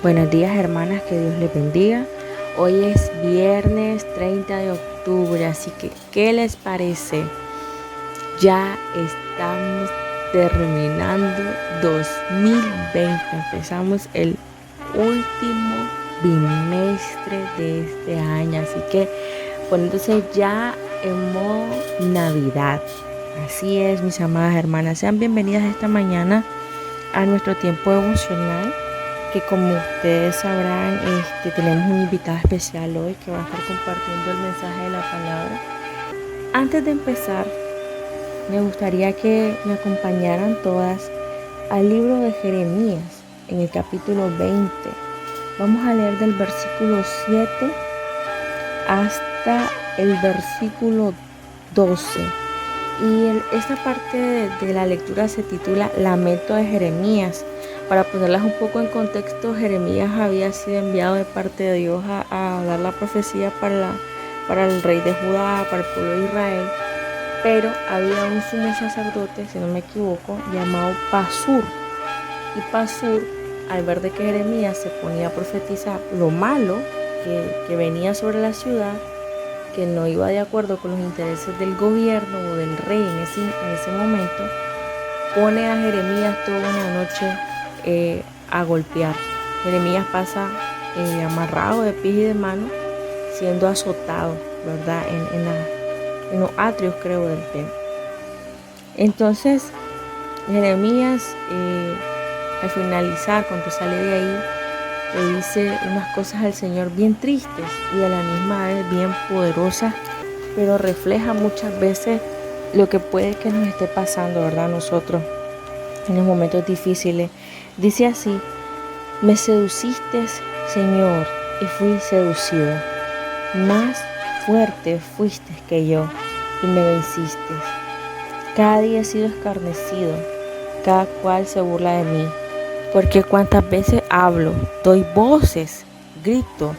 Buenos días, hermanas, que Dios les bendiga. Hoy es viernes 30 de octubre, así que ¿qué les parece? Ya estamos terminando 2020, empezamos el último bimestre de este año, así que poniéndose ya en modo Navidad. Así es, mis amadas hermanas, sean bienvenidas esta mañana a nuestro tiempo devocional, que como ustedes sabrán, tenemos un invitado especial hoy que va a estar compartiendo el mensaje de la palabra. Antes de empezar, me gustaría que me acompañaran todas al libro de Jeremías, en el capítulo 20. Vamos a leer del versículo 7 hasta el versículo 12. Y esta parte de la lectura se titula Lamento de Jeremías. Para ponerlas un poco en contexto, Jeremías había sido enviado de parte de Dios a dar la profecía para el rey de Judá, para el pueblo de Israel. Pero había un sumo sacerdote, si no me equivoco, llamado Pasur. Y Pasur, al ver de que Jeremías se ponía a profetizar lo malo que venía sobre la ciudad, que no iba de acuerdo con los intereses del gobierno o del rey en ese momento, pone a Jeremías toda una noche a golpear. Jeremías pasa amarrado de pies y de manos, siendo azotado, ¿verdad? En los atrios, creo, del templo. Entonces, Jeremías, al finalizar, cuando sale de ahí, le dice unas cosas al Señor bien tristes y a la misma vez bien poderosas, pero refleja muchas veces lo que puede que nos esté pasando, ¿verdad? Nosotros en los momentos difíciles. Dice así: me seduciste, Señor, y fui seducido. Más fuerte fuiste que yo y me venciste. Cada día he sido escarnecido, cada cual se burla de mí. Porque cuantas veces hablo, doy voces, grito,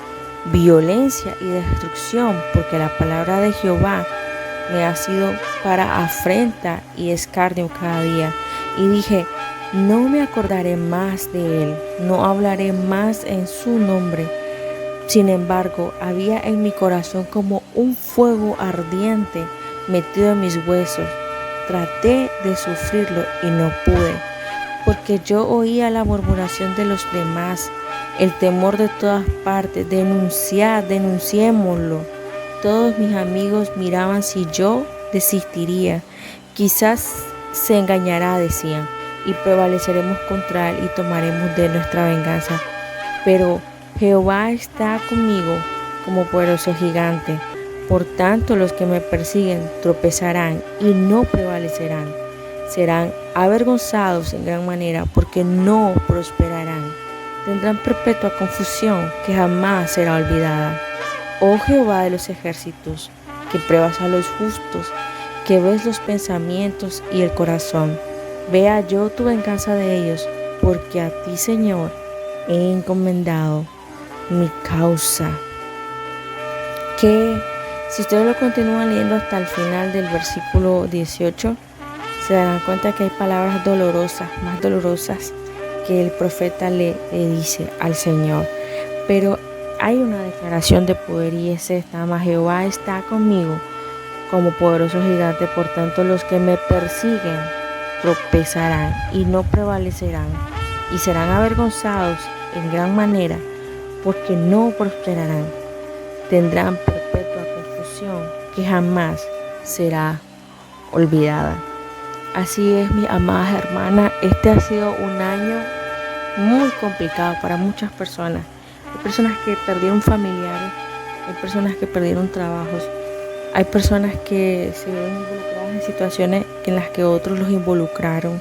violencia y destrucción, porque la palabra de Jehová me ha sido para afrenta y escarnio cada día. Y dije, no me acordaré más de él, no hablaré más en su nombre. Sin embargo, había en mi corazón como un fuego ardiente metido en mis huesos. Traté de sufrirlo y no pude, porque yo oía la murmuración de los demás, el temor de todas partes. Denunciémoslo. Todos mis amigos miraban si yo desistiría. Quizás se engañará, decían, y prevaleceremos contra él y tomaremos de nuestra venganza. Pero Jehová está conmigo como poderoso gigante. Por tanto, los que me persiguen tropezarán y no prevalecerán. Serán avergonzados en gran manera, porque no prosperarán. Tendrán perpetua confusión que jamás será olvidada. Oh Jehová de los ejércitos, que pruebas a los justos, que ves los pensamientos y el corazón. Vea yo tu venganza de ellos, porque a ti, Señor, he encomendado mi causa. Que si ustedes lo continúan leyendo hasta el final del versículo 18, se darán cuenta que hay palabras dolorosas, más dolorosas, que el profeta le dice al Señor. Pero hay una declaración de poder, y es esta: mas Jehová está conmigo como poderoso gigante. Por tanto, los que me persiguen tropezarán y no prevalecerán, y serán avergonzados en gran manera, porque no prosperarán. Tendrán perpetua confusión que jamás será olvidada. Así es, mis amadas hermanas, este ha sido un año muy complicado para muchas personas. Hay personas que perdieron familiares, hay personas que perdieron trabajos, hay personas que se vieron involucradas en situaciones en las que otros los involucraron.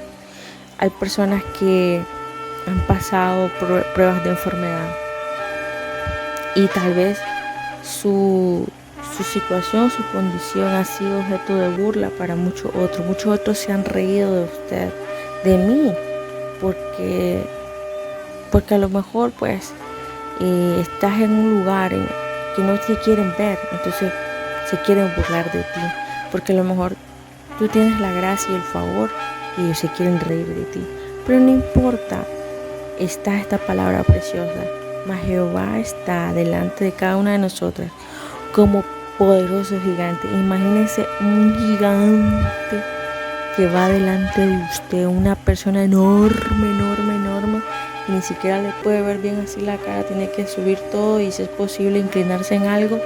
Hay personas que han pasado por pruebas de enfermedad y tal vez su situación, su condición ha sido objeto de burla para muchos otros. Muchos otros se han reído de usted, de mí, porque a lo mejor pues estás en un lugar en que no te quieren ver, entonces se quieren burlar de ti, porque a lo mejor tú tienes la gracia y el favor y ellos se quieren reír de ti. Pero no importa, está esta palabra preciosa. Mas Jehová está delante de cada una de nosotras como poderoso gigante. Imagínense un gigante que va delante de usted, una persona enorme, enorme, enorme, y ni siquiera le puede ver bien así la cara, tiene que subir todo y si es posible inclinarse en algo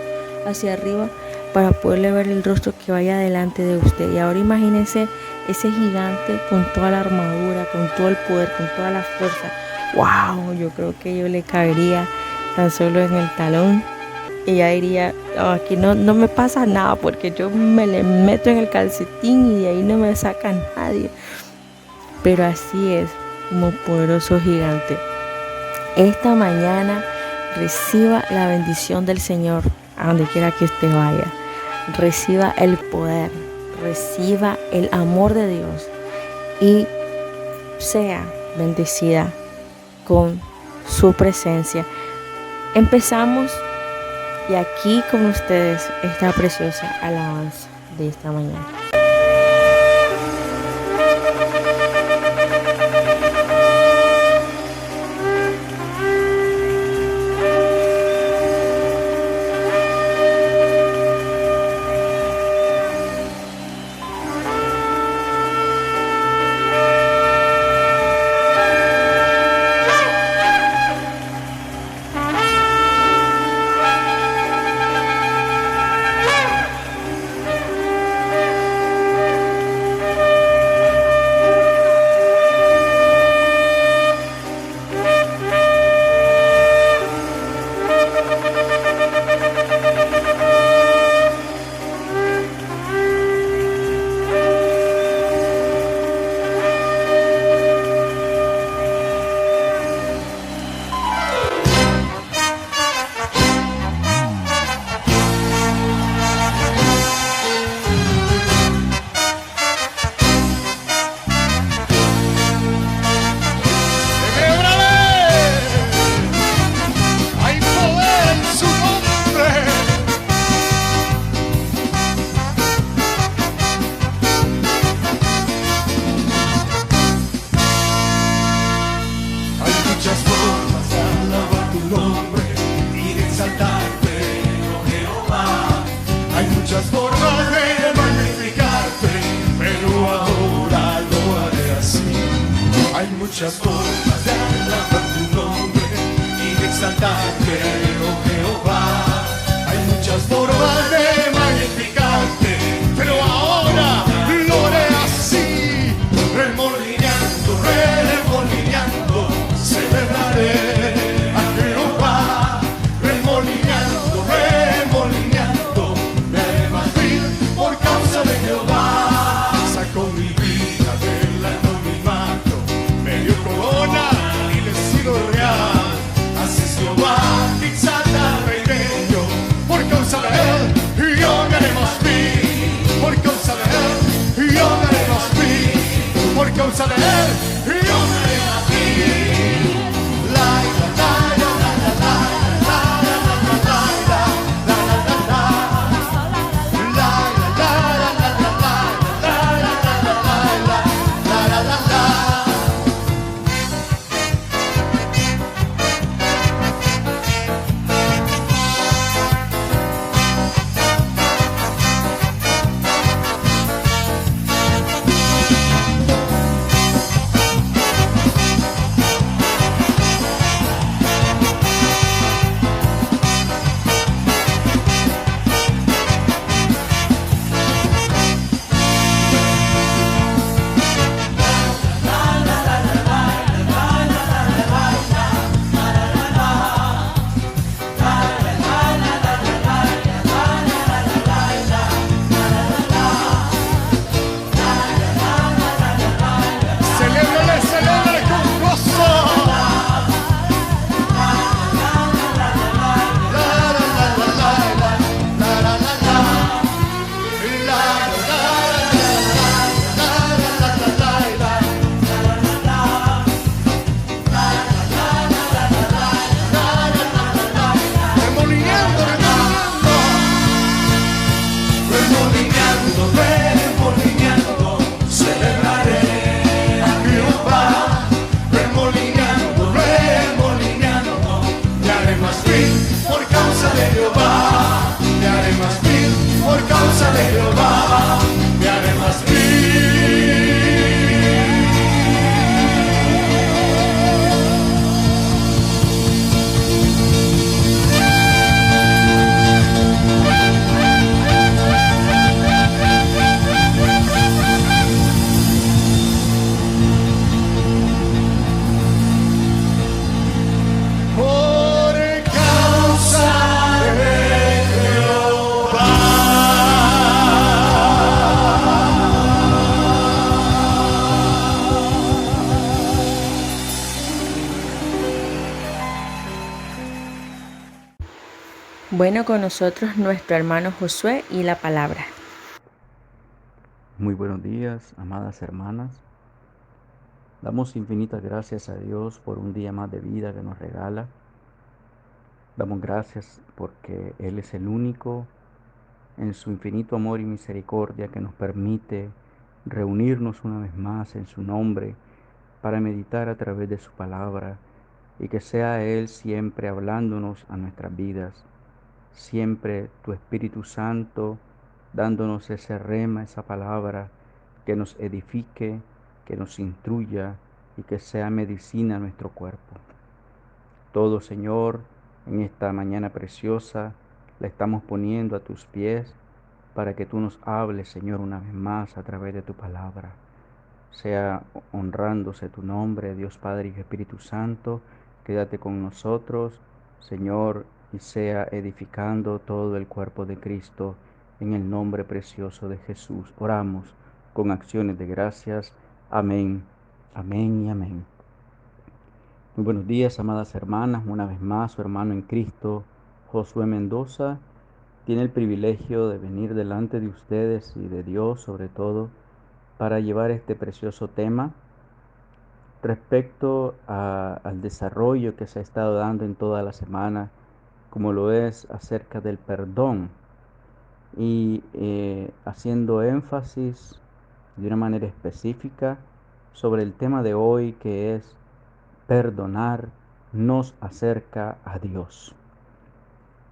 hacia arriba para poderle ver el rostro que vaya delante de usted. Y ahora imagínense ese gigante con toda la armadura, con todo el poder, con toda la fuerza. ¡Wow! Yo creo que yo le caería tan solo en el talón. Y ella diría, "Oh, aquí no me pasa nada porque yo me le meto en el calcetín y de ahí no me saca nadie". Pero así es como poderoso gigante. Esta mañana reciba la bendición del Señor a donde quiera que usted vaya. Reciba el poder, reciba el amor de Dios y sea bendecida con su presencia. Empezamos y aquí con ustedes esta preciosa alabanza de esta mañana. Muchas formas de alabar tu nombre y de exaltarte, oh Jehová. Hay muchas formas de magnificarte, pero ahora lo haré así, remolineando, remolineando, celebraré a Jehová, remolineando, remolineando, me haré más vil por causa de Jehová. Sacó mi vida del anonimato, me dio corona y le sigo real. Así es Jehová, exalta al rey bello, por causa de él Bueno, con nosotros nuestro hermano Josué y la palabra. Muy buenos días, amadas hermanas. Damos infinitas gracias a Dios por un día más de vida que nos regala. Damos gracias porque Él es el único en su infinito amor y misericordia que nos permite reunirnos una vez más en su nombre para meditar a través de su palabra y que sea Él siempre hablándonos a nuestras vidas, siempre tu Espíritu Santo dándonos ese rema, esa palabra que nos edifique, que nos instruya y que sea medicina a nuestro cuerpo. Todo, Señor, en esta mañana preciosa, la estamos poniendo a tus pies para que tú nos hables, Señor, una vez más a través de tu palabra. Sea honrándose tu nombre, Dios Padre y Espíritu Santo, quédate con nosotros, Señor, y sea edificando todo el cuerpo de Cristo en el nombre precioso de Jesús. Oramos con acciones de gracias. Amén, amén y amén. Muy buenos días, amadas hermanas. Una vez más, su hermano en Cristo, Josué Mendoza, tiene el privilegio de venir delante de ustedes y de Dios sobre todo para llevar este precioso tema respecto al desarrollo que se ha estado dando en toda la semana, como lo es acerca del perdón y haciendo énfasis de una manera específica sobre el tema de hoy, que es perdonar nos acerca a Dios.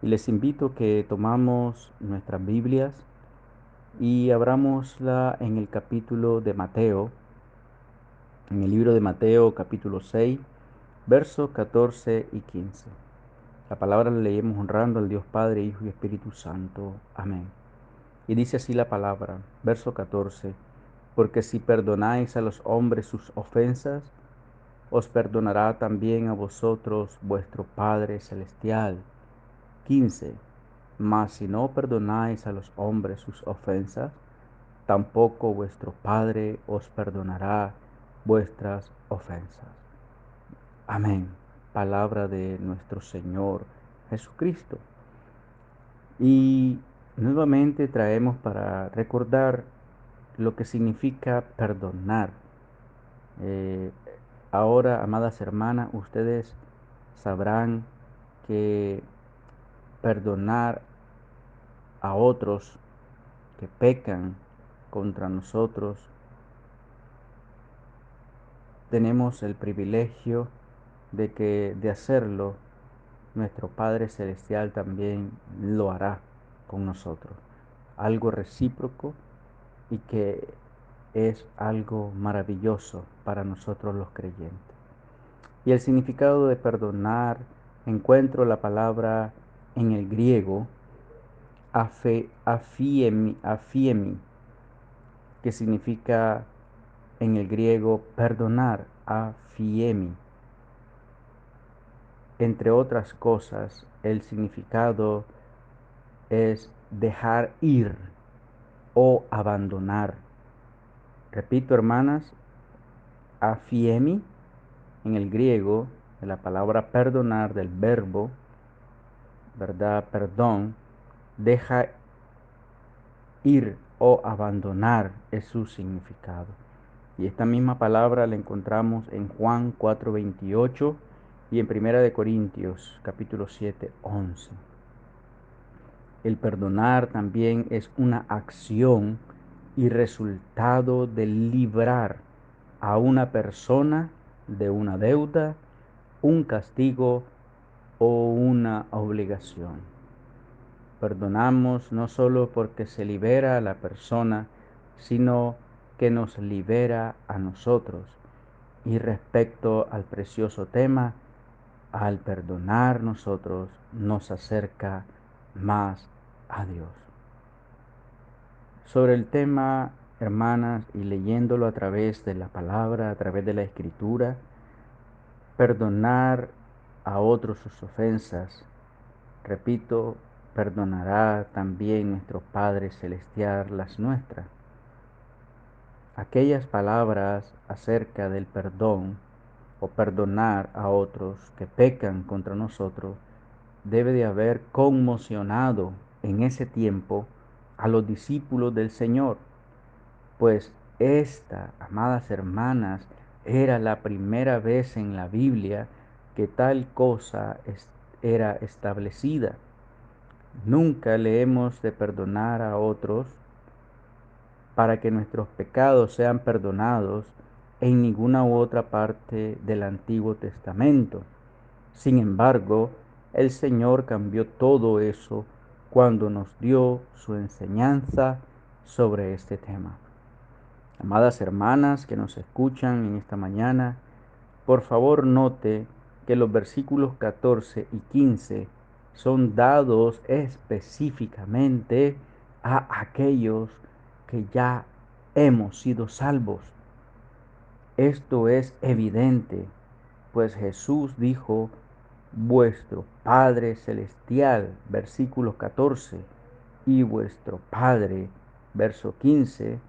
Y les invito que tomamos nuestras Biblias y abramosla en el capítulo de Mateo, en el libro de Mateo capítulo 6, versos 14 y 15. La palabra la leemos honrando al Dios Padre, Hijo y Espíritu Santo. Amén. Y dice así la palabra, verso 14, porque si perdonáis a los hombres sus ofensas, os perdonará también a vosotros vuestro Padre Celestial. 15. Mas si no perdonáis a los hombres sus ofensas, tampoco vuestro Padre os perdonará vuestras ofensas. Amén. Palabra de nuestro Señor Jesucristo. Y nuevamente traemos para recordar lo que significa perdonar. Eh, Ahora, amadas hermanas, ustedes sabrán que perdonar a otros que pecan contra nosotros, tenemos el privilegio de hacerlo. Nuestro Padre Celestial también lo hará con nosotros. Algo recíproco y que es algo maravilloso para nosotros los creyentes. Y el significado de perdonar, encuentro la palabra en el griego afiemi, que significa en el griego perdonar, afiemi. Entre otras cosas, el significado es dejar ir o abandonar. Repito, hermanas, afiemi en el griego, de la palabra perdonar, del verbo, ¿verdad? Perdón, deja ir o abandonar es su significado. Y esta misma palabra la encontramos en Juan 4:28 y en Primera de Corintios capítulo 7:11. El perdonar también es una acción y resultado de librar a una persona de una deuda, un castigo o una obligación. Perdonamos no solo porque se libera a la persona, sino que nos libera a nosotros. Y respecto al precioso tema, al perdonar nosotros nos acerca más a Dios. Sobre el tema, hermanas, y leyéndolo a través de la palabra, a través de la escritura, perdonar a otros sus ofensas, repito, perdonará también nuestro Padre Celestial las nuestras. Aquellas palabras acerca del perdón o perdonar a otros que pecan contra nosotros debe de haber conmocionado en ese tiempo a los discípulos del Señor, pues esta, amadas hermanas, era la primera vez en la Biblia que tal cosa era establecida. Nunca le hemos de perdonar a otros para que nuestros pecados sean perdonados en ninguna u otra parte del Antiguo Testamento. Sin embargo, el Señor cambió todo eso cuando nos dio su enseñanza sobre este tema. Amadas hermanas que nos escuchan en esta mañana, por favor note que los versículos 14 y 15 son dados específicamente a aquellos que ya hemos sido salvos. Esto es evidente, pues Jesús dijo, vuestro Padre Celestial, versículo 14, y vuestro Padre, verso 15,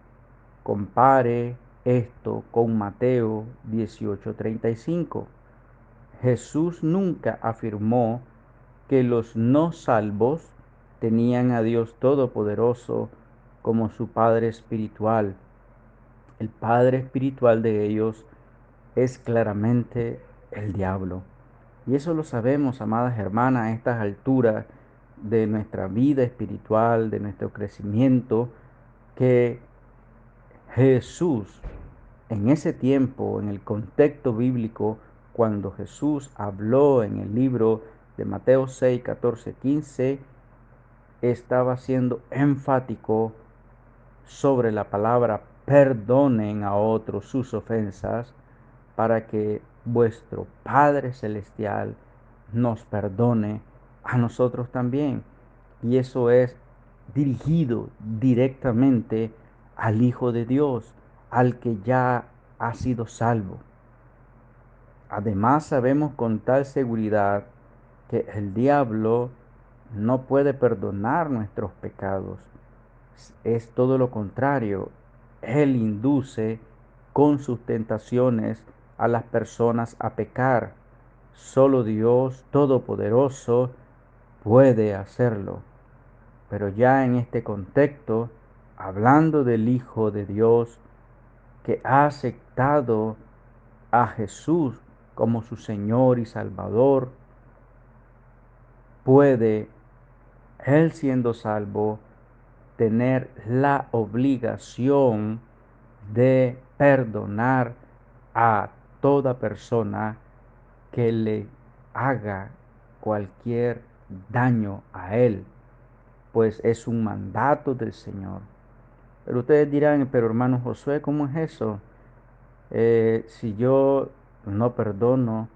compare esto con Mateo 18:35. Jesús nunca afirmó que los no salvos tenían a Dios Todopoderoso como su Padre espiritual. El Padre espiritual de ellos es claramente el diablo. Y eso lo sabemos, amadas hermanas, a estas alturas de nuestra vida espiritual, de nuestro crecimiento, que Jesús, en ese tiempo, en el contexto bíblico, cuando Jesús habló en el libro de Mateo 6, 14, 15, estaba siendo enfático sobre la palabra perdonen a otros sus ofensas para que vuestro Padre Celestial nos perdone a nosotros también. Y eso es dirigido directamente al Hijo de Dios, al que ya ha sido salvo. Además sabemos con tal seguridad que el diablo no puede perdonar nuestros pecados. Es todo lo contrario. Él induce con sus tentaciones a las personas a pecar. Solo Dios Todopoderoso puede hacerlo. Pero ya en este contexto, hablando del Hijo de Dios que ha aceptado a Jesús como su Señor y Salvador, puede, él siendo salvo, tener la obligación de perdonar a toda persona que le haga cualquier daño a él, pues es un mandato del Señor. Pero ustedes dirán, pero hermano Josué, ¿cómo es eso? Si yo no perdono,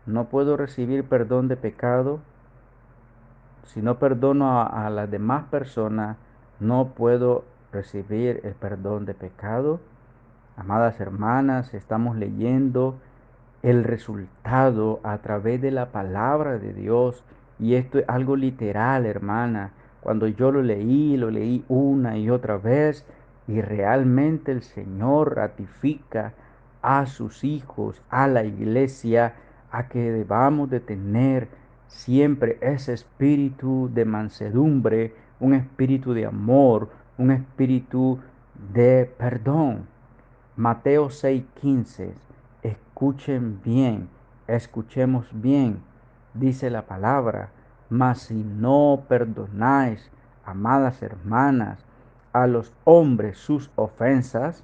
no puedo recibir perdón de pecado. Si no perdono a las demás personas, no puedo recibir el perdón de pecado. Amadas hermanas, estamos leyendo el resultado a través de la palabra de Dios. Y esto es algo literal, hermana. Cuando yo lo leí una y otra vez. Y realmente el Señor ratifica a sus hijos, a la iglesia, a que debamos de tener siempre ese espíritu de mansedumbre, un espíritu de amor, un espíritu de perdón. Mateo 6:15, escuchen bien, escuchemos bien, dice la palabra, mas si no perdonáis, amadas hermanas, a los hombres sus ofensas,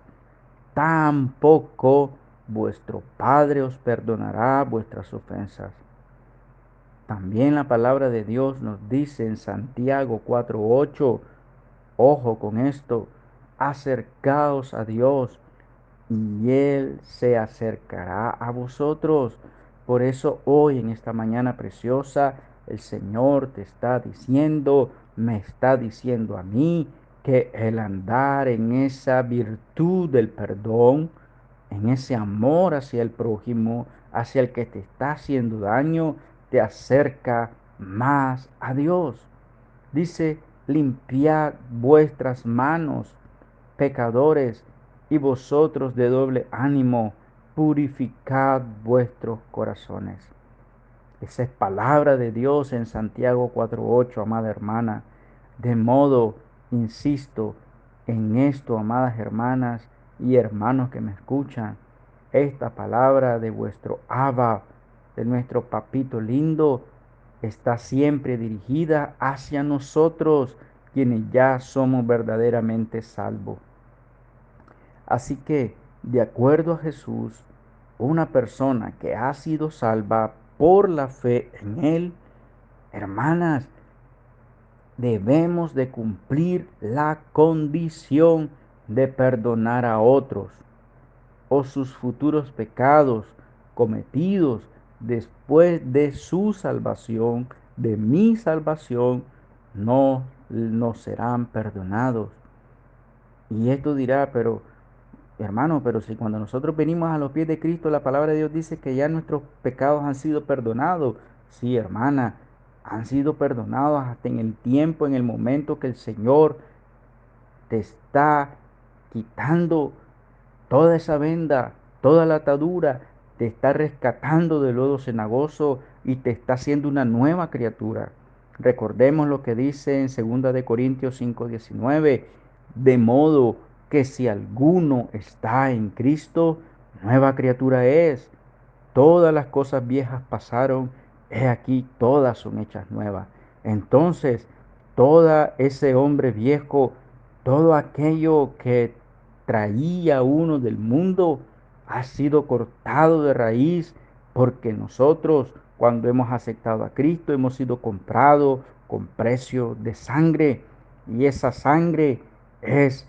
tampoco vuestro Padre os perdonará vuestras ofensas. También la palabra de Dios nos dice en Santiago 4:8, ojo con esto, acercaos a Dios y Él se acercará a vosotros. Por eso hoy en esta mañana preciosa, el Señor te está diciendo, me está diciendo a mí, que el andar en esa virtud del perdón, en ese amor hacia el prójimo, hacia el que te está haciendo daño, te acerca más a Dios. Dice, limpiad vuestras manos, pecadores, y vosotros de doble ánimo, purificad vuestros corazones. Esa es palabra de Dios en Santiago 4:8, amada hermana. De modo, insisto en esto, amadas hermanas y hermanos que me escuchan, esta palabra de vuestro Abba, de nuestro papito lindo, está siempre dirigida hacia nosotros, quienes ya somos verdaderamente salvos. Así que, de acuerdo a Jesús, una persona que ha sido salva por la fe en Él, hermanas, debemos de cumplir la condición de perdonar a otros o sus futuros pecados cometidos después de su salvación, de mi salvación, no nos serán perdonados. Y esto dirá, pero hermano, pero si cuando nosotros venimos a los pies de Cristo, la palabra de Dios dice que ya nuestros pecados han sido perdonados. Sí, hermana, han sido perdonados hasta en el tiempo, en el momento que el Señor te está quitando toda esa venda, toda la atadura, te está rescatando del lodo cenagoso y te está haciendo una nueva criatura. Recordemos lo que dice en 2 de Corintios 5:19, de modo que si alguno está en Cristo, nueva criatura es. Todas las cosas viejas pasaron, he aquí todas son hechas nuevas. Entonces, todo ese hombre viejo, todo aquello que traía uno del mundo, ha sido cortado de raíz, porque nosotros, cuando hemos aceptado a Cristo, hemos sido comprados con precio de sangre, y esa sangre es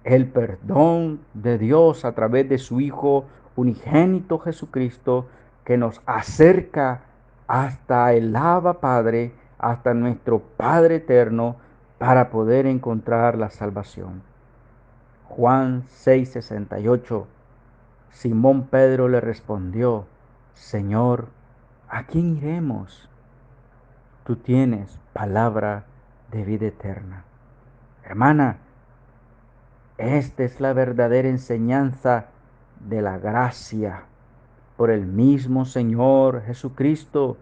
el perdón de Dios a través de su Hijo unigénito Jesucristo, que nos acerca hasta el Abba Padre, hasta nuestro Padre eterno, para poder encontrar la salvación. Juan 6:68. Simón Pedro le respondió, Señor, ¿a quién iremos? Tú tienes palabra de vida eterna. Hermana, esta es la verdadera enseñanza de la gracia por el mismo Señor Jesucristo,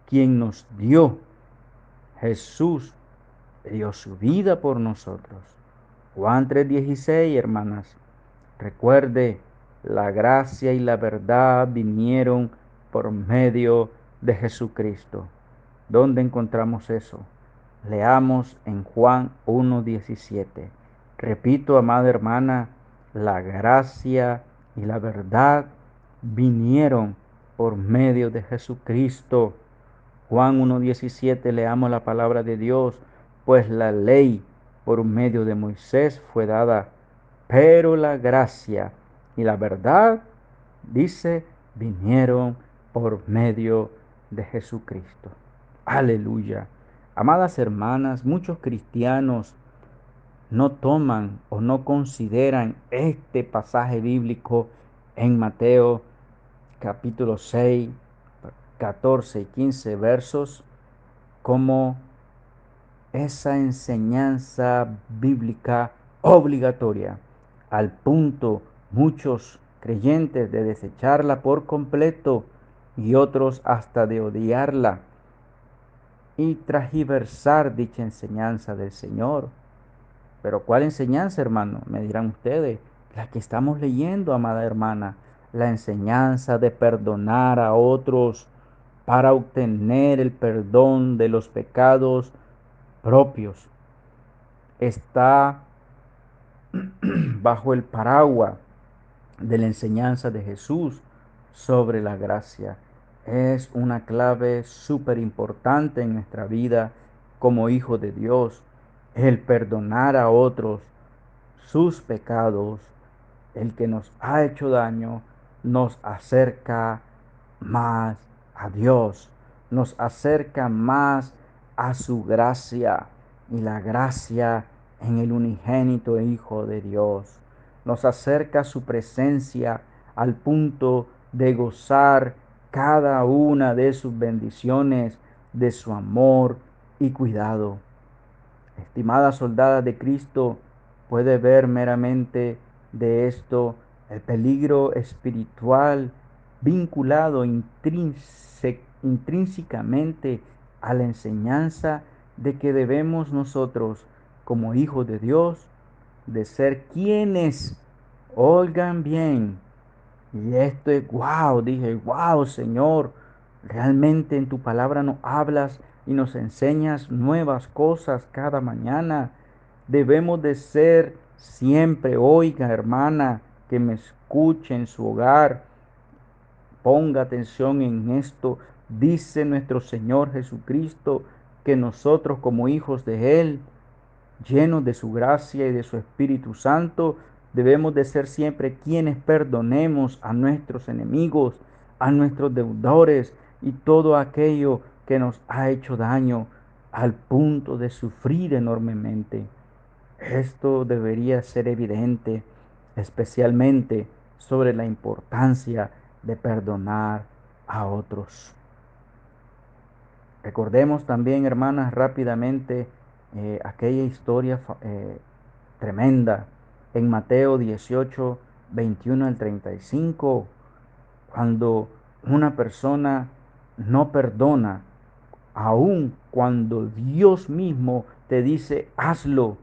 quien nos dio. Jesús dio su vida por nosotros. Juan 3:16, hermanas. Recuerde, la gracia y la verdad vinieron por medio de Jesucristo. ¿Dónde encontramos eso? Leamos en Juan 1:17. Repito, amada hermana, la gracia y la verdad vinieron por medio de Jesucristo. Juan 1:17, leamos la palabra de Dios, pues la ley por medio de Moisés fue dada, pero la gracia y la verdad, dice, vinieron por medio de Jesucristo. Aleluya. Amadas hermanas, muchos cristianos no toman o no consideran este pasaje bíblico en Mateo capítulo 6, 14 y 15 versos como esa enseñanza bíblica obligatoria, al punto muchos creyentes de desecharla por completo y otros hasta de odiarla y transgiversar dicha enseñanza del Señor. Pero ¿cuál enseñanza, hermano? Me dirán ustedes, la que estamos leyendo, amada hermana, la enseñanza de perdonar a otros para obtener el perdón de los pecados propios. Está bajo el paraguas de la enseñanza de Jesús sobre la gracia. Es una clave súper importante en nuestra vida como hijos de Dios, el perdonar a otros sus pecados. El que nos ha hecho daño nos acerca más a Dios, nos acerca más a su gracia, y la gracia en el unigénito Hijo de Dios nos acerca a su presencia al punto de gozar cada una de sus bendiciones, de su amor y cuidado. Estimada soldada de Cristo, puede ver meramente de esto el peligro espiritual vinculado intrínsecamente a la enseñanza de que debemos nosotros, como hijos de Dios, de ser quienes, oigan bien, y esto es wow, dije, wow, Señor, realmente en tu palabra nos hablas y nos enseñas nuevas cosas cada mañana. Debemos de ser siempre, oiga, hermana, que me escuche en su hogar, ponga atención en esto. Dice nuestro Señor Jesucristo que nosotros como hijos de Él, llenos de su gracia y de su Espíritu Santo, debemos de ser siempre quienes perdonemos a nuestros enemigos, a nuestros deudores y todo aquello que nos ha hecho daño al punto de sufrir enormemente. Esto debería ser evidente, especialmente sobre la importancia de perdonar a otros. Recordemos también, hermanas, rápidamente aquella historia tremenda en Mateo 18, 21 al 35, cuando una persona no perdona, aun cuando Dios mismo te dice, hazlo.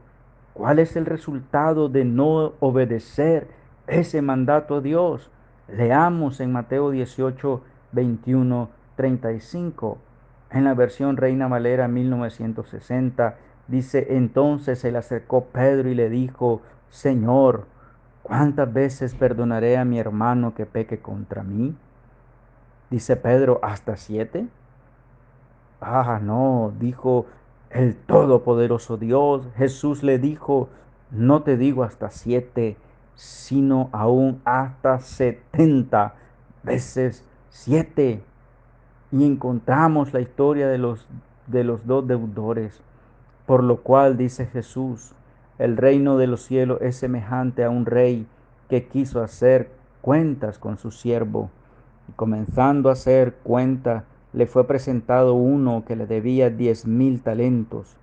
¿Cuál es el resultado de no obedecer ese mandato a Dios? Leamos en Mateo 18, 21, 35. En la versión Reina Valera 1960 dice, entonces se le acercó Pedro y le dijo, Señor, ¿cuántas veces perdonaré a mi hermano que peque contra mí? Dice Pedro, ¿hasta 7? Ah, no, dijo el todopoderoso Dios. Jesús le dijo, no te digo hasta 7, sino aún hasta 70 veces 7. Y encontramos la historia de los dos deudores, por lo cual dice Jesús, el reino de los cielos es semejante a un rey que quiso hacer cuentas con su siervo. Y comenzando a hacer cuenta, le fue presentado uno que le debía 10,000 talentos.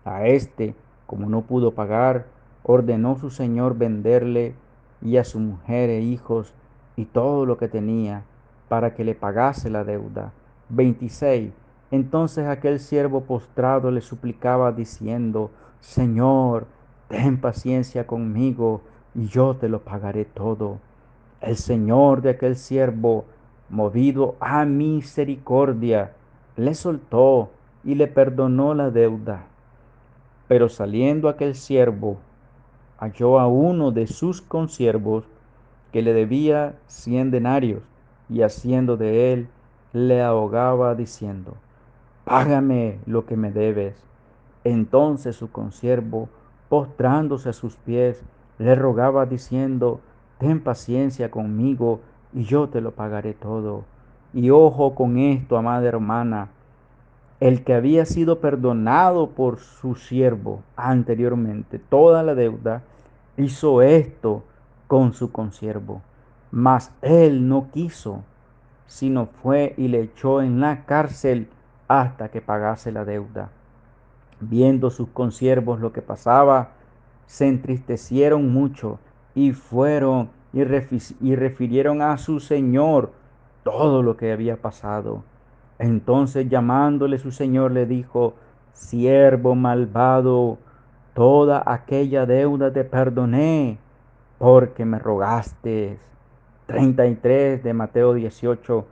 A este, como no pudo pagar, ordenó su señor venderle y a su mujer e hijos y todo lo que tenía para que le pagase la deuda. 26. Entonces aquel siervo postrado le suplicaba diciendo, Señor, ten paciencia conmigo y yo te lo pagaré todo. El señor de aquel siervo, movido a misericordia, le soltó y le perdonó la deuda. Pero saliendo aquel siervo, halló a uno de sus consiervos que le debía 100 denarios, y haciendo de él, le ahogaba diciendo, págame lo que me debes. Entonces su consiervo, postrándose a sus pies, le rogaba diciendo, ten paciencia conmigo y yo te lo pagaré todo. Y ojo con esto, amada hermana, el que había sido perdonado por su siervo anteriormente toda la deuda, hizo esto con su consiervo. Mas él no quiso, sino fue y le echó en la cárcel hasta que pagase la deuda. Viendo sus consiervos lo que pasaba, se entristecieron mucho y fueron y refirieron a su señor todo lo que había pasado. Entonces llamándole su señor le dijo, siervo malvado, toda aquella deuda te perdoné porque me rogaste. 33 de Mateo 18.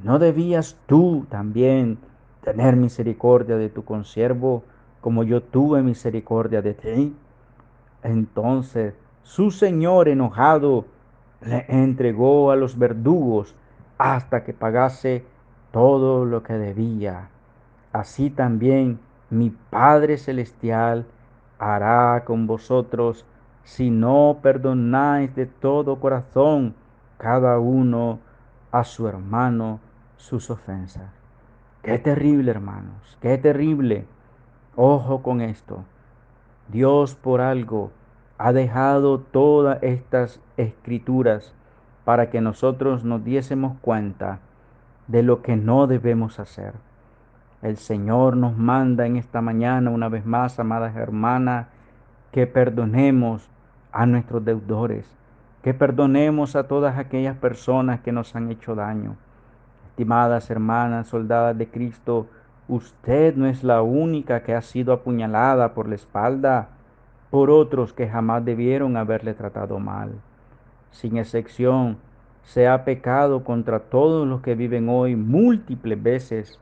¿No debías tú también tener misericordia de tu consiervo, como yo tuve misericordia de ti? Entonces su señor enojado le entregó a los verdugos hasta que pagase todo lo que debía. Así también mi Padre Celestial hará con vosotros si no perdonáis de todo corazón cada uno a su hermano sus ofensas. Qué terrible, hermanos, qué terrible. Ojo con esto. Dios por algo ha dejado todas estas escrituras para que nosotros nos diésemos cuenta de lo que no debemos hacer. El Señor nos manda en esta mañana, una vez más, amadas hermanas, que perdonemos a nuestros deudores, que perdonemos a todas aquellas personas que nos han hecho daño. Estimadas hermanas, soldadas de Cristo, usted no es la única que ha sido apuñalada por la espalda por otros que jamás debieron haberle tratado mal. Sin excepción, se ha pecado contra todos los que viven hoy múltiples veces.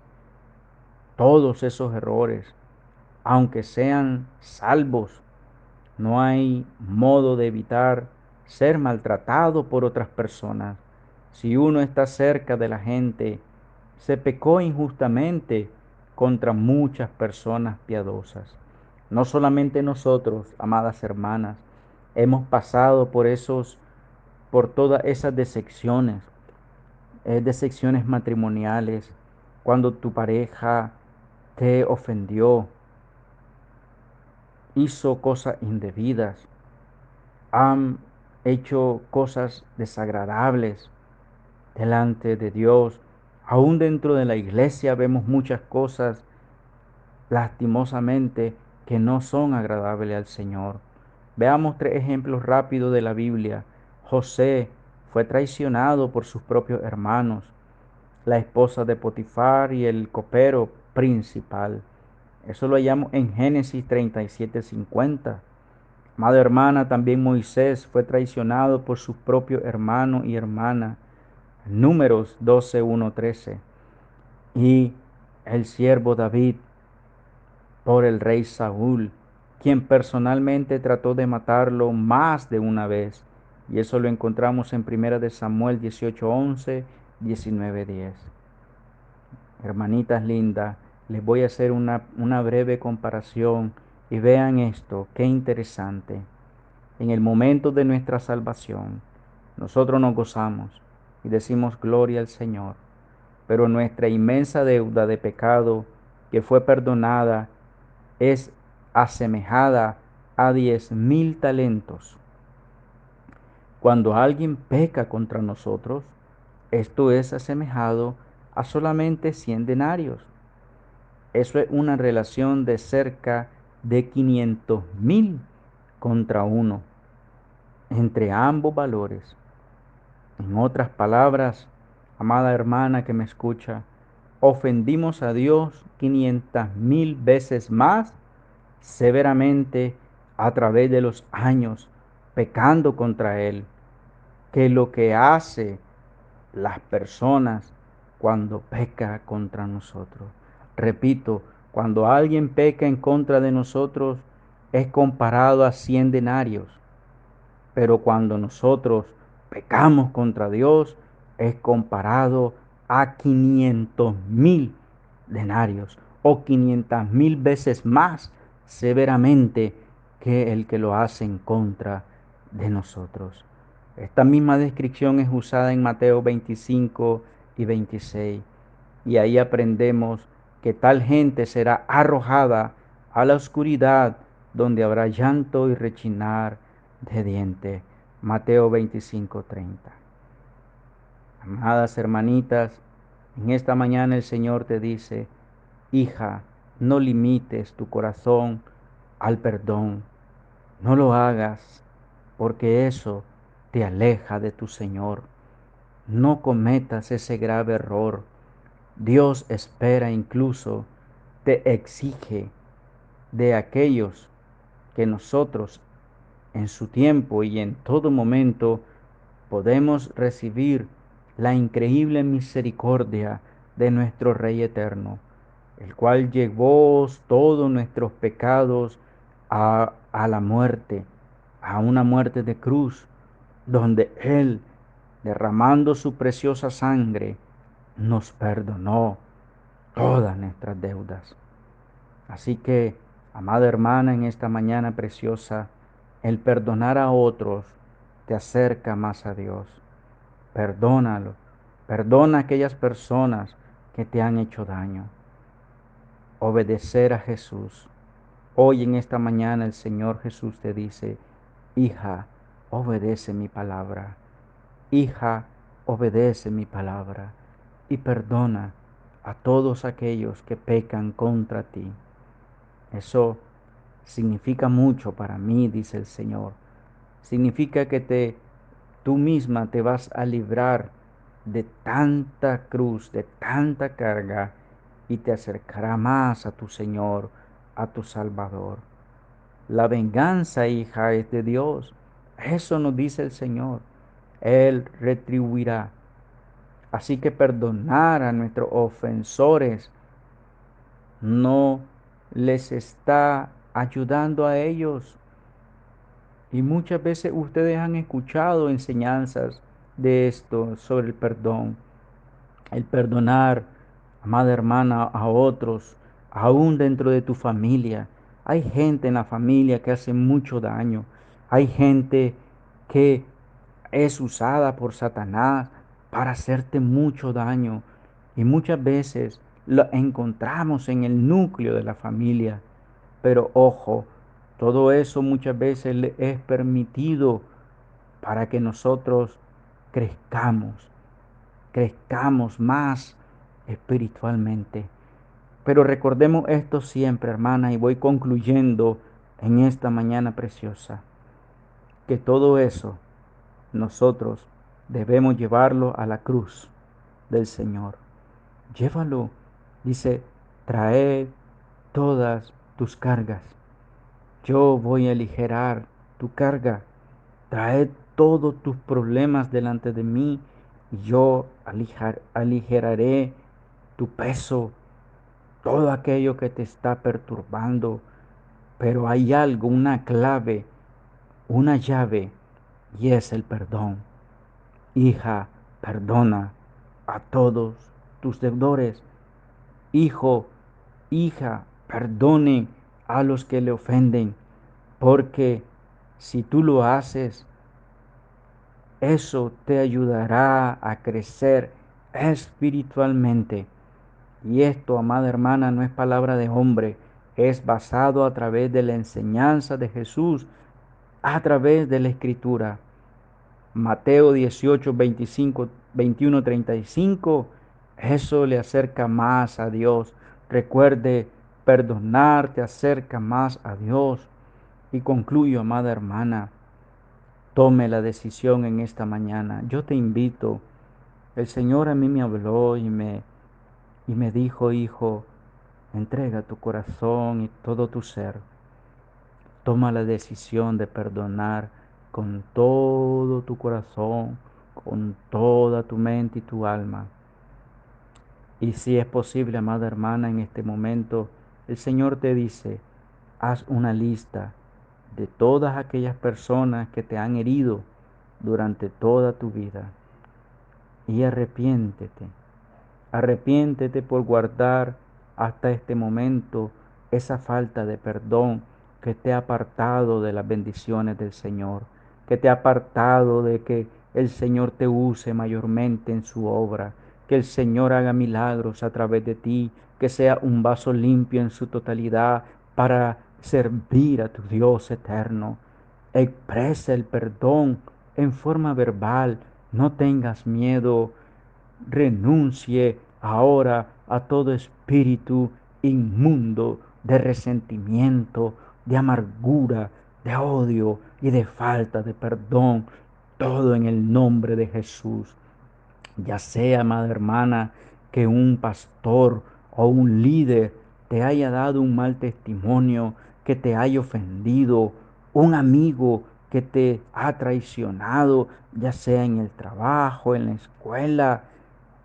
Todos esos errores, aunque sean salvos, no hay modo de evitar ser maltratado por otras personas. Si uno está cerca de la gente, se pecó injustamente contra muchas personas piadosas. No solamente nosotros, amadas hermanas, hemos pasado por todas esas decepciones matrimoniales, cuando tu pareja te ofendió, hizo cosas indebidas, han hecho cosas desagradables delante de Dios. Aún dentro de la iglesia vemos muchas cosas, lastimosamente, que no son agradables al Señor. Veamos tres ejemplos rápidos de la Biblia. José fue traicionado por sus propios hermanos, la esposa de Potifar y el copero principal. Eso lo hallamos en Génesis 37:50. Amada hermana, también Moisés fue traicionado por sus propios hermanos y hermanas. Números 12:1-13. Y el siervo David por el rey Saúl, quien personalmente trató de matarlo más de una vez. Y eso lo encontramos en 1 de Samuel 18:11, 19:10. Hermanitas lindas, les voy a hacer una breve comparación y vean esto, qué interesante. En el momento de nuestra salvación, nosotros nos gozamos y decimos gloria al Señor, pero nuestra inmensa deuda de pecado que fue perdonada es asemejada a 10,000 talentos. Cuando alguien peca contra nosotros, esto es asemejado a solamente 100 denarios. Eso es una relación de cerca de 500,000 contra uno entre ambos valores. En otras palabras, amada hermana que me escucha, ofendimos a Dios 500,000 veces más severamente a través de los años, pecando contra Él, que lo que hace las personas cuando peca contra nosotros. Repito, cuando alguien peca en contra de nosotros, es comparado a 100 denarios. Pero cuando nosotros pecamos contra Dios, es comparado a 500,000 denarios o 500,000 veces más severamente que el que lo hace en contra de nosotros. Esta misma descripción es usada en Mateo 25 y 26. Y ahí aprendemos que tal gente será arrojada a la oscuridad, donde habrá llanto y rechinar de dientes. Mateo 25:30. Amadas hermanitas, en esta mañana el Señor te dice: hija, no limites tu corazón al perdón. No lo hagas, porque eso te aleja de tu Señor. No cometas ese grave error. Dios espera, incluso te exige de aquellos que nosotros en su tiempo y en todo momento podemos recibir la increíble misericordia de nuestro Rey eterno, el cual llevó todos nuestros pecados a la muerte, a una muerte de cruz, donde Él, derramando su preciosa sangre, nos perdonó todas nuestras deudas. Así que, amada hermana, en esta mañana preciosa, el perdonar a otros te acerca más a Dios. Perdónalo. Perdona a aquellas personas que te han hecho daño. Obedecer a Jesús. Hoy en esta mañana el Señor Jesús te dice: hija, obedece mi palabra. Hija, obedece mi palabra y perdona a todos aquellos que pecan contra ti. Eso significa mucho para mí, dice el Señor. Significa que tú misma te vas a librar de tanta cruz, de tanta carga, y te acercará más a tu Señor, a tu Salvador. La venganza, hija, es de Dios. Eso nos dice el Señor. Él retribuirá. Así que perdonar a nuestros ofensores no les está ayudando a ellos. Y muchas veces ustedes han escuchado enseñanzas de esto sobre el perdonar, amada hermana, a otros, aún dentro de tu familia. Hay gente en la familia que hace mucho daño. Hay gente que es usada por Satanás para hacerte mucho daño. Y muchas veces lo encontramos en el núcleo de la familia. Pero ojo, todo eso muchas veces le es permitido para que nosotros crezcamos, crezcamos más espiritualmente. Pero recordemos esto siempre, hermana, y voy concluyendo en esta mañana preciosa, que todo eso nosotros debemos llevarlo a la cruz del Señor. Llévalo, dice, trae todas tus cargas. Yo voy a aligerar tu carga. Trae todos tus problemas delante de mí y yo aligeraré tu peso, todo aquello que te está perturbando. Pero hay algo, una clave, una llave, y es el perdón. Hija, perdona a todos tus deudores. Hijo, hija, perdonen a los que le ofenden, porque si tú lo haces, eso te ayudará a crecer espiritualmente. Y esto, amada hermana, no es palabra de hombre, es basado a través de la enseñanza de Jesús, a través de la Escritura. Mateo 18, 25, 21, 35, eso le acerca más a Dios. Recuerde, perdonar te acerca más a Dios. Y concluyo, amada hermana, tome la decisión en esta mañana. Yo te invito. El Señor a mí me habló y me dijo, hijo, entrega tu corazón y todo tu ser. Toma la decisión de perdonar con todo tu corazón, con toda tu mente y tu alma. Y si es posible, amada hermana, en este momento, el Señor te dice, haz una lista de todas aquellas personas que te han herido durante toda tu vida y arrepiéntete. Arrepiéntete por guardar hasta este momento esa falta de perdón que te ha apartado de las bendiciones del Señor, que te ha apartado de que el Señor te use mayormente en su obra, que el Señor haga milagros a través de ti, que sea un vaso limpio en su totalidad para servir a tu Dios eterno. Expresa el perdón en forma verbal, no tengas miedo. Renuncie ahora a todo espíritu inmundo de resentimiento, de amargura, de odio y de falta de perdón, todo en el nombre de Jesús. Ya sea, amada hermana, que un pastor o un líder te haya dado un mal testimonio, que te haya ofendido, un amigo que te ha traicionado, ya sea en el trabajo, en la escuela,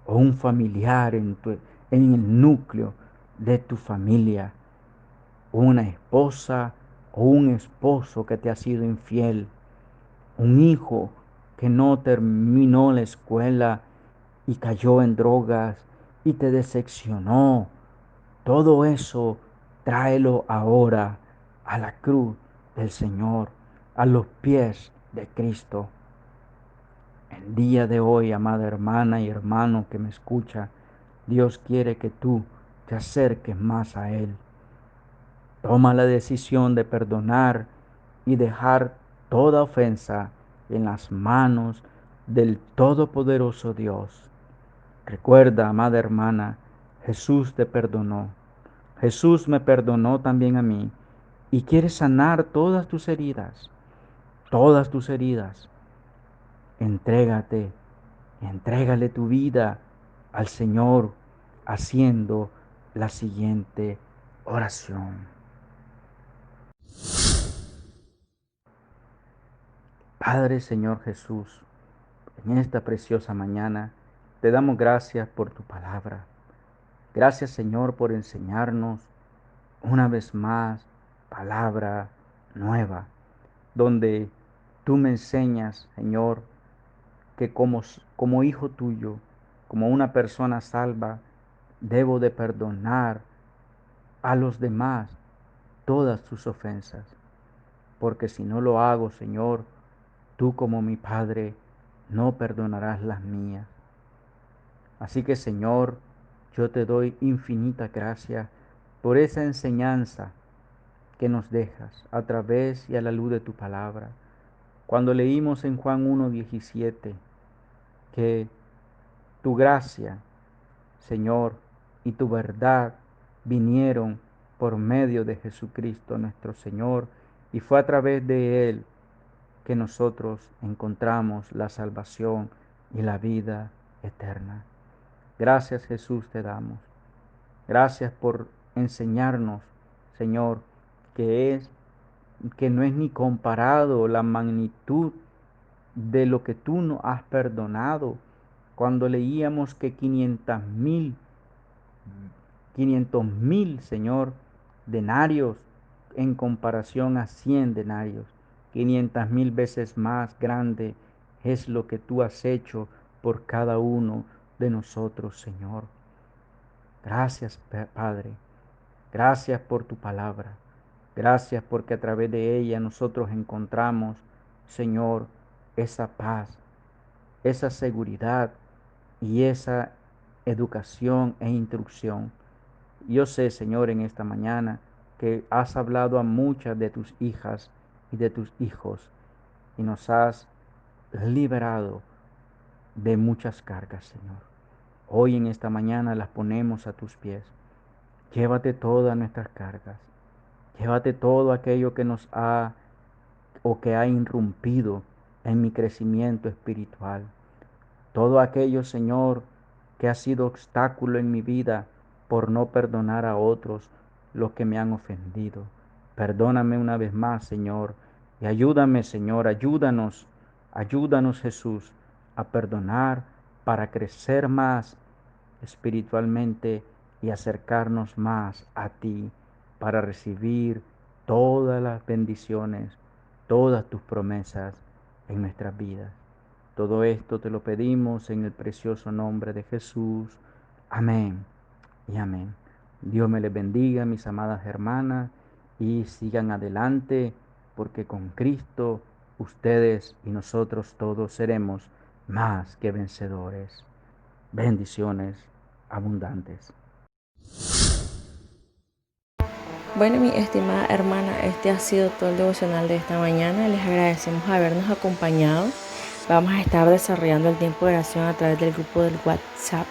o un familiar en el núcleo de tu familia, una esposa o un esposo que te ha sido infiel, un hijo que no terminó la escuela y cayó en drogas y te decepcionó. Todo eso tráelo ahora a la cruz del Señor, a los pies de Cristo. El día de hoy, amada hermana y hermano que me escucha, Dios quiere que tú te acerques más a Él. Toma la decisión de perdonar y dejar toda ofensa en las manos del Todopoderoso Dios. Recuerda, amada hermana, Jesús te perdonó. Jesús me perdonó también a mí y quiere sanar todas tus heridas, todas tus heridas. Entrégate Entrégale tu vida al Señor haciendo la siguiente oración. Padre Señor Jesús, en esta preciosa mañana te damos gracias por tu palabra. Gracias Señor por enseñarnos una vez más palabra nueva, donde tú me enseñas, Señor, que como hijo tuyo, como una persona salva, debo de perdonar a los demás todas sus ofensas, porque si no lo hago, Señor, tú como mi Padre no perdonarás las mías. Así que, Señor, yo te doy infinita gracia por esa enseñanza que nos dejas a través y a la luz de tu palabra. Cuando leímos en Juan 1:17 que tu gracia, Señor, y tu verdad vinieron por medio de Jesucristo nuestro Señor, y fue a través de Él que nosotros encontramos la salvación y la vida eterna. Gracias Jesús te damos. Gracias por enseñarnos, Señor, que no es ni comparado la magnitud de lo que tú nos has perdonado. Cuando leíamos que 500,000, Señor, denarios en comparación a 100 denarios, 500,000 veces más grande es lo que tú has hecho por cada uno de nosotros, Señor. Gracias, Padre. Gracias por tu palabra. Gracias porque a través de ella nosotros encontramos, Señor, esa paz, esa seguridad y esa educación e instrucción. Yo sé, Señor, en esta mañana que has hablado a muchas de tus hijas y de tus hijos y nos has liberado de muchas cargas, Señor. Hoy en esta mañana las ponemos a tus pies. Llévate todas nuestras cargas. Llévate todo aquello que nos ha o que ha irrumpido en mi crecimiento espiritual. Todo aquello, Señor, que ha sido obstáculo en mi vida por no perdonar a otros los que me han ofendido. Perdóname una vez más, Señor, y ayúdame, Señor, ayúdanos Jesús, a perdonar para crecer más espiritualmente y acercarnos más a ti, para recibir todas las bendiciones, todas tus promesas en nuestras vidas. Todo esto te lo pedimos en el precioso nombre de Jesús. Amén y amén. Dios me les bendiga, mis amadas hermanas, y sigan adelante, porque con Cristo ustedes y nosotros todos seremos más que vencedores. Bendiciones abundantes. Bueno, mi estimada hermana, este ha sido todo el devocional de esta mañana. Les agradecemos habernos acompañado. Vamos a estar desarrollando el tiempo de oración a través del grupo del WhatsApp.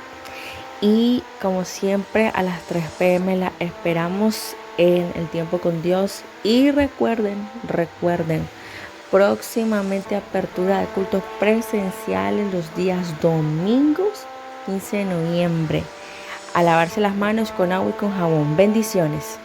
Y como siempre, a las 3 p.m. la esperamos en el tiempo con Dios. Y recuerden, próximamente apertura de cultos presenciales los días domingos 15 de noviembre. A lavarse las manos con agua y con jabón. Bendiciones.